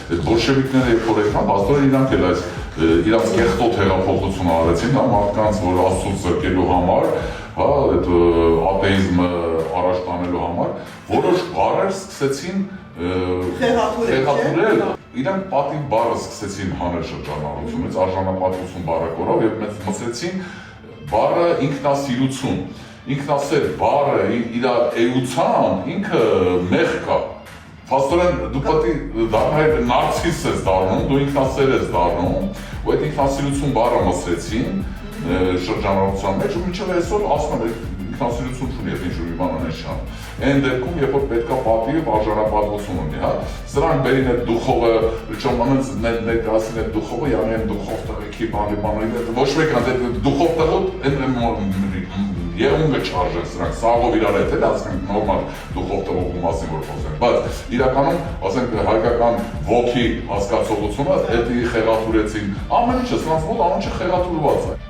այդ բոլշևիկները երբ որ եկան, բաստորեն իրանք էլ այս իրանք կեղտոտ հեղափոխություն արեցին, հա, մարդկանց, որ Աստծուց զրկելու համար, հա, այդ աթեիզմը առաջ տանելու համար, որոշ բառեր սկսեցին խեղաթյուրել, իրանք պատիվ բառը սկսեցին հանել շրջանառությունից, արժանապատվություն բառը կորավ եւ մեծ մտածեցին բառը ինքնասիրություն, ինքնասեր բառը իր էության ինքը մեղք է։ Փաստորեն դու պետք է դառնալ նարցիստ ես դառնում, դու ինքնասեր ես դառնում, ու այդ ինքնասիրություն բառը մսեցին շրջանառության մեջ ու մինչև այսօր ասում են ինքնասիրություն չունի, եթե ինչ-որ մի բան անեշան։ Այն դեպքում, երբ որ պետք է պատիվ արժանապատվություն ունի, հա, սրանք բերին այդ դուխովը, причем անց ներկայացին այդ դուխովը, yani այն դուխով տղեկի բանի, ոչ մեկ այդ դուխով տղոտ Երունգը չարժեն սրանք, սաղով իրար հետ էլ ասենք նորմալ դուխով տղողու մասին որ խոսենք, բայց իրականում, ասենք հայկական ոգի հասկացողությունը հետի խեղաթուրեցին, ամեն ինչը, սրանց մոտ ամեն ինչը խեղաթուրված է։